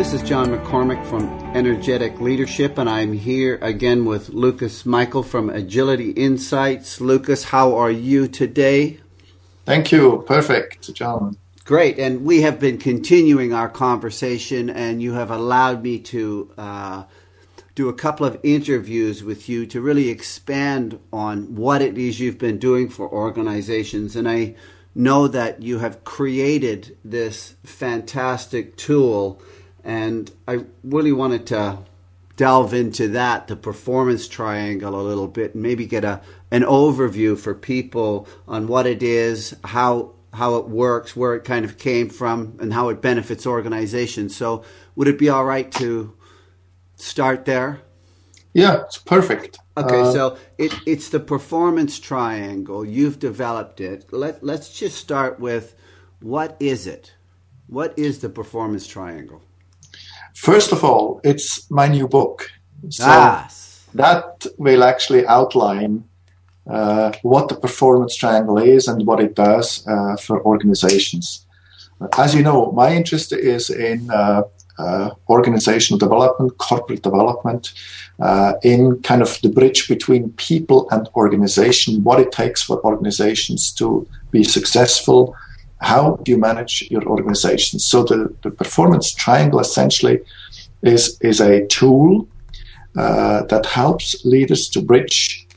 This is John McCormick from Energetic Leadership, and I'm here again with Lukas Michel from Agility Insights. Lukas, how are you today? Thank you. Perfect, John. Great. And we have been continuing our conversation, and you have allowed me to do a couple of interviews with you to really expand on what it is you've been doing for organizations. And I know that you have created this fantastic tool, and I really wanted to delve into that, the performance triangle, a little bit, and maybe get an overview for people on what it is, how it works, where it kind of came from, and how it benefits organizations. So would it be all right to start there? Yeah, it's perfect. Okay, so it's the performance triangle. You've developed it. Let's just start with, what is it? What is the performance triangle? First of all, it's my new book. So that will actually outline what the performance triangle is and what it does for organizations. As you know, my interest is in organizational development, corporate development, in kind of the bridge between people and organization, what it takes for organizations to be successful. How do you manage your organization? So the performance triangle essentially is a tool that helps leaders to bridge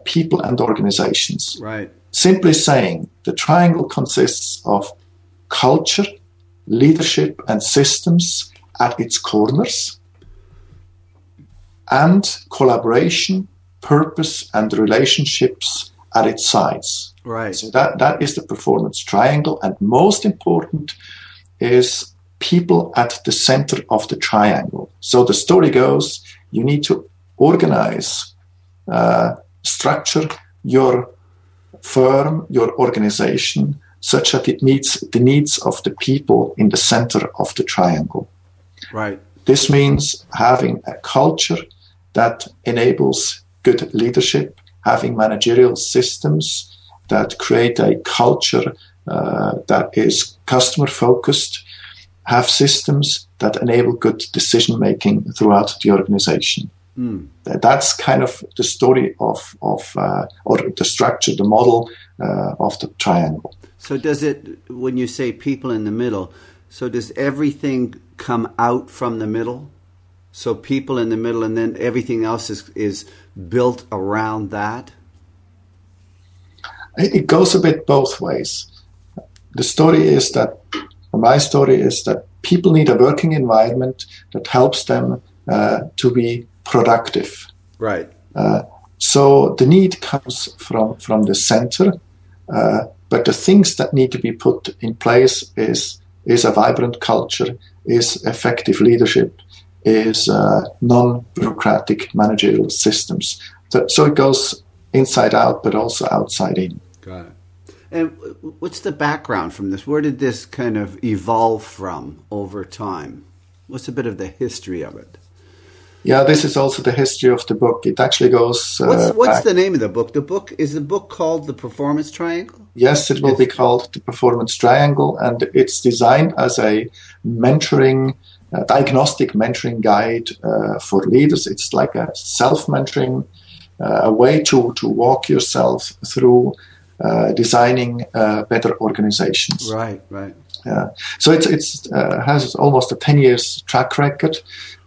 people and organizations. Right. Simply saying, the triangle consists of culture, leadership, and systems at its corners, and collaboration, purpose, and relationships at its sides. Right. So that is the performance triangle, and most important is people at the center of the triangle. So the story goes, you need to organize, structure your firm, your organization, such that it meets the needs of the people in the center of the triangle. Right. This means having a culture that enables good leadership, having managerial systems that create a culture that is customer-focused, have systems that enable good decision-making throughout the organization. That's kind of the story of or the structure, the model of the triangle. So does it, when you say people in the middle, so does everything come out from the middle? So people in the middle, and then everything else is built around that? It goes a bit both ways. The story is that, my story is that people need a working environment that helps them to be productive. Right. So the need comes from the center, but the things that need to be put in place is a vibrant culture, is effective leadership, is non-bureaucratic managerial systems. So it goes inside out, but also outside in. Got it. And what's the background from this? Where did this kind of evolve from over time? What's a bit of the history of it? Yeah, this is also the history of the book. It actually goes What's the name of the book? Is the book called The Performance Triangle? Yes, it will be called The Performance Triangle, and it's designed as a mentoring, diagnostic mentoring guide for leaders. It's like a self-mentoring, a way to walk yourself through designing better organizations. Right, right. So it has almost a 10 years track record,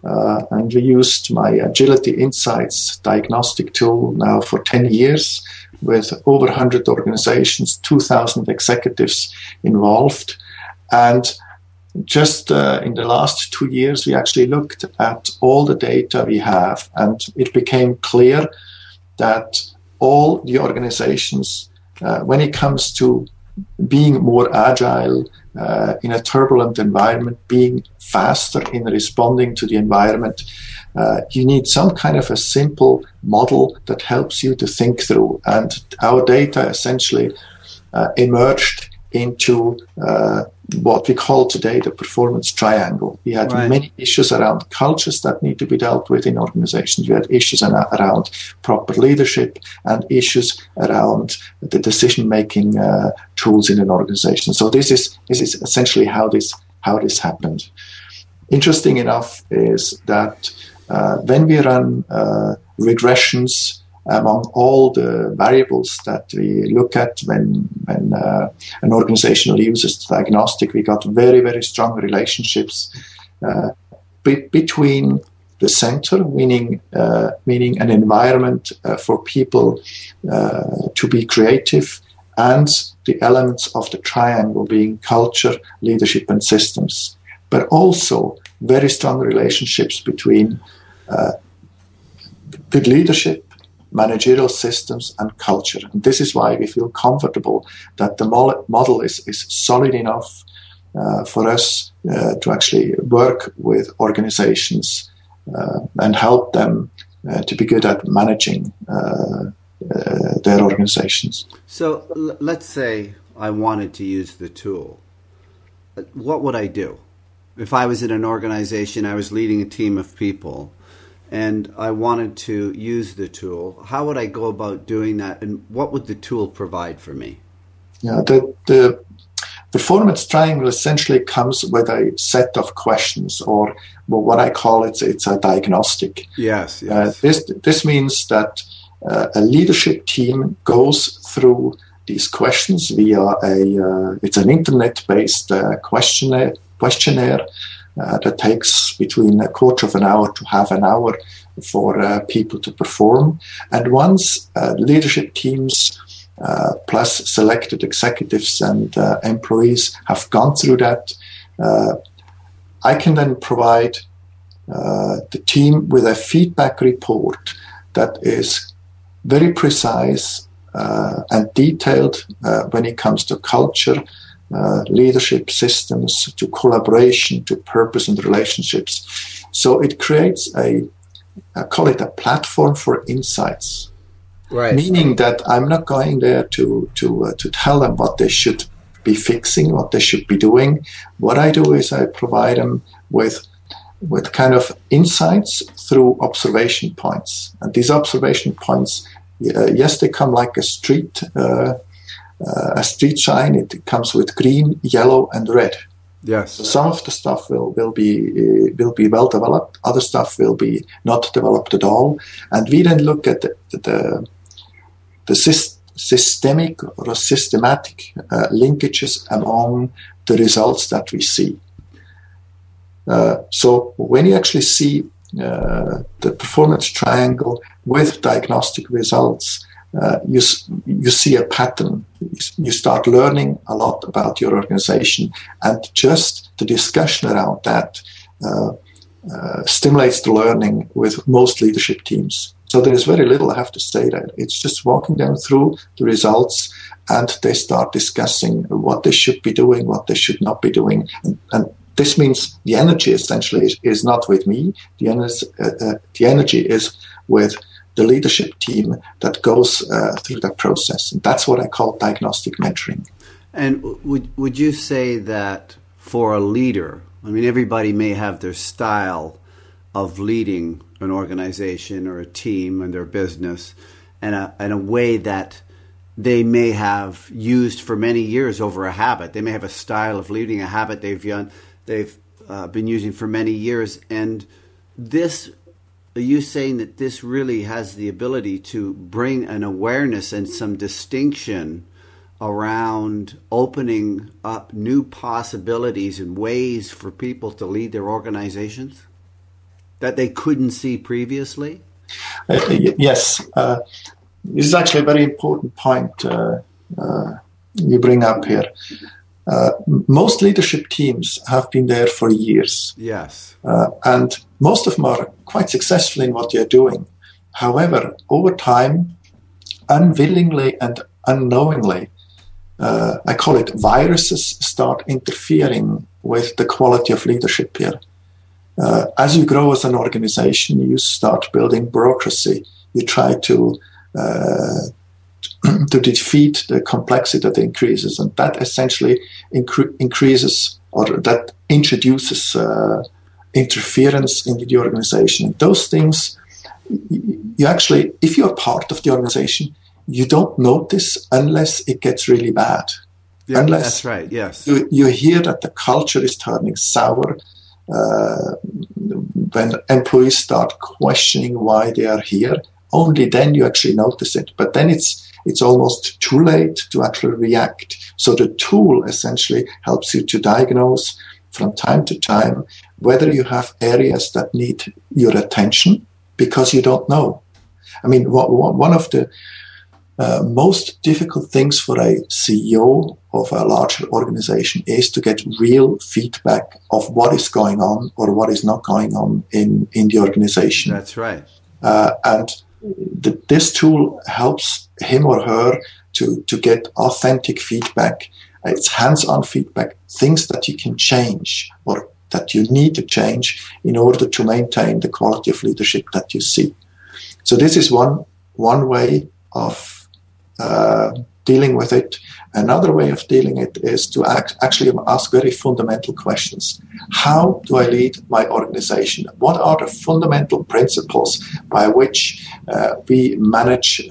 and we used my Agility Insights diagnostic tool now for 10 years with over 100 organizations, 2,000 executives involved. And just in the last 2 years, we actually looked at all the data we have, and it became clear that all the organizations, when it comes to being more agile in a turbulent environment, being faster in responding to the environment, you need some kind of a simple model that helps you to think through. And our data essentially emerged into what we call today the performance triangle. We had many issues around cultures that need to be dealt with in organizations. We had issues around proper leadership and issues around the decision-making tools in an organization. So this is essentially how this happened. interesting enough is that when we run regressions among all the variables that we look at when an organization uses the diagnostic, we got very, very strong relationships between the center, meaning an environment for people to be creative, and the elements of the triangle being culture, leadership, and systems. But also very strong relationships between good leadership, managerial systems, and culture. And this is why we feel comfortable that the model is solid enough for us to actually work with organizations and help them to be good at managing their organizations. So let's say I wanted to use the tool. What would I do? If I was in an organization, I was leading a team of people, and I wanted to use the tool, how would I go about doing that, and what would the tool provide for me? Yeah, the performance triangle essentially comes with a set of questions, or what I call it's a diagnostic. Yes. This means that a leadership team goes through these questions via it's an internet-based questionnaire that takes between a quarter of an hour to half an hour for people to perform. And once leadership teams plus selected executives and employees have gone through that, I can then provide the team with a feedback report that is very precise and detailed when it comes to culture, leadership, systems, to collaboration, to purpose and relationships. So it creates I call it a platform for insights. Right. Meaning that I'm not going there to tell them what they should be fixing, what they should be doing. What I do is I provide them with kind of insights through observation points. And these observation points, yes, they come like a street sign. It comes with green, yellow, and red. Yes. So some of the stuff will be well developed. Other stuff will be not developed at all. And we then look at the systemic or systematic linkages among the results that we see. So when you actually see the performance triangle with diagnostic results, you see a pattern. You start learning a lot about your organization, and just the discussion around that stimulates the learning with most leadership teams. So there is very little I have to say there. It's just walking them through the results, and they start discussing what they should be doing, what they should not be doing. And this means the energy essentially is not with me. The energy is with the leadership team that goes through that process. And that's what I call diagnostic mentoring. And would you say that for a leader, I mean, everybody may have their style of leading an organization or a team and their business, and a way that they may have used for many years over a habit. They may have a style of leading, a habit they've been using for many years. And this, are you saying that this really has the ability to bring an awareness and some distinction around opening up new possibilities and ways for people to lead their organizations that they couldn't see previously? Yes. This is actually a very important point you bring up here. Most leadership teams have been there for years. Yes. And most of them are quite successful in what they're doing. However, over time, unwillingly and unknowingly, I call it viruses start interfering with the quality of leadership here. As you grow as an organization, you start building bureaucracy. You try to defeat the complexity that increases, and that essentially increases, or that introduces interference into the organization. And those things, you actually, if you're part of the organization, you don't notice unless it gets really bad. Yeah, unless that's right. Yes. You hear that the culture is turning sour, when employees start questioning why they are here, only then you actually notice it. But then it's almost too late to actually react. So the tool essentially helps you to diagnose from time to time whether you have areas that need your attention because you don't know. I mean, one of the most difficult things for a CEO of a larger organization is to get real feedback of what is going on or what is not going on in the organization. That's right. And this tool helps him or her to get authentic feedback. It's hands-on feedback, things that you can change or that you need to change in order to maintain the quality of leadership that you see. So this is one way of dealing with it. Another way of dealing it is to actually ask very fundamental questions. How do I lead my organization? What are the fundamental principles by which we manage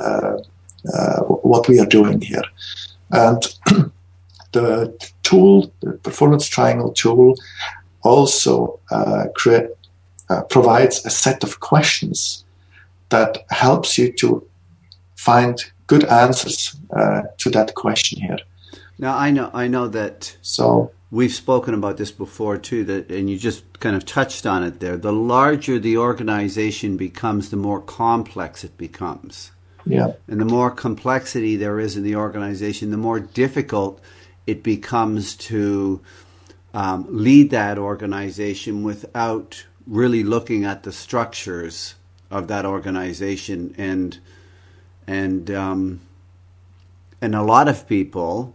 what we are doing here? And the tool, the Performance Triangle tool, also provides a set of questions that helps you to find good answers to that question here. Now, I know that we've spoken about this before too, and you just kind of touched on it there. The larger the organization becomes, the more complex it becomes. Yeah. And the more complexity there is in the organization, the more difficult it becomes to lead that organization without really looking at the structures of that organization. And a lot of people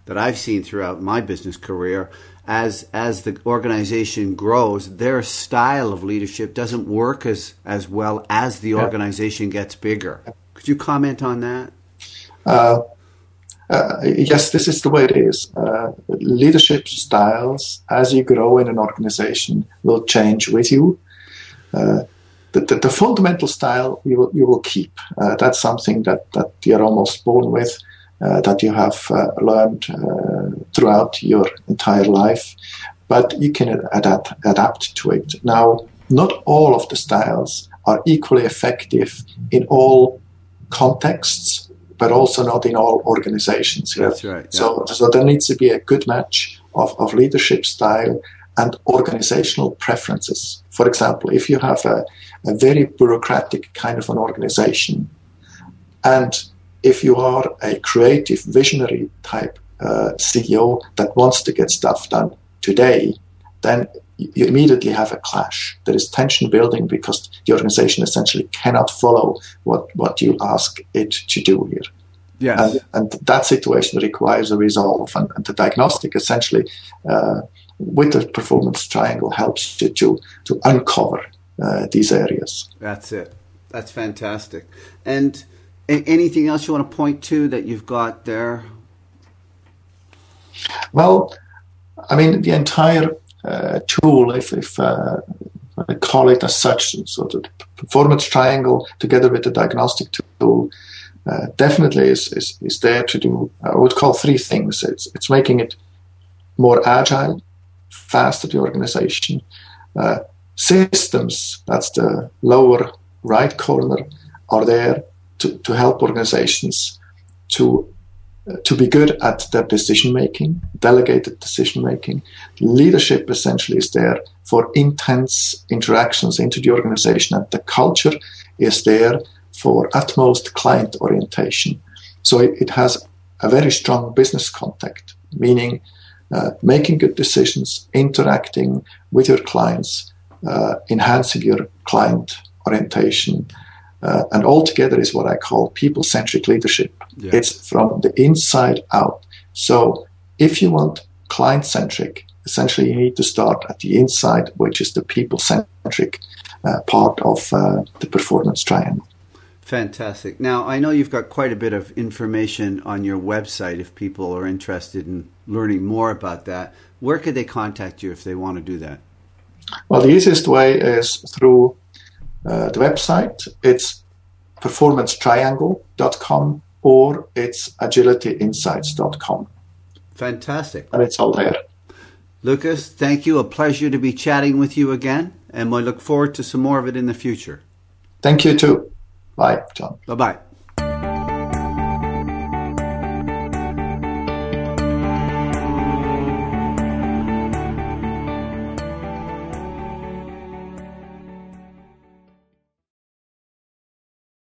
that I've seen throughout my business career, as the organization grows, their style of leadership doesn't work as well as the organization gets bigger. Could you comment on that? Yes, this is the way it is. Leadership styles, as you grow in an organization, will change with you. The fundamental style you will keep. That's something that you're almost born with, that you have learned throughout your entire life, but you can adapt to it. Now, not all of the styles are equally effective in all contexts, but also not in all organizations. That's right. Yeah. So there needs to be a good match of leadership style and organizational preferences. For example, if you have a very bureaucratic kind of an organization, and if you are a creative, visionary type CEO that wants to get stuff done today, then you immediately have a clash. There is tension building because the organization essentially cannot follow what you ask it to do here. Yes. And that situation requires a resolve. And the diagnostic essentially, with the performance triangle, helps you to uncover these areas. That's it. That's fantastic. And anything else you want to point to that you've got there? Well, I mean, the entire tool, if I call it as such, so the performance triangle together with the diagnostic tool, definitely is there to do, I would call, three things. It's making it more agile, faster, the organization. Systems, that's the lower right corner, are there to help organizations to be good at their decision-making, delegated decision-making. Leadership essentially is there for intense interactions into the organization, and the culture is there for utmost client orientation. So it has a very strong business contact, meaning making good decisions, interacting with your clients, enhancing your client orientation, and altogether is what I call people-centric leadership. Yeah. It's from the inside out. So if you want client-centric, essentially you need to start at the inside, which is the people-centric part of the performance triangle. Fantastic. Now, I know you've got quite a bit of information on your website if people are interested in learning more about that. Where could they contact you if they want to do that? Well, the easiest way is through the website. It's performancetriangle.com or it's agilityinsights.com. Fantastic. And it's all there. Lukas, thank you. A pleasure to be chatting with you again, and we look forward to some more of it in the future. Thank you too. Bye, John. Bye-bye.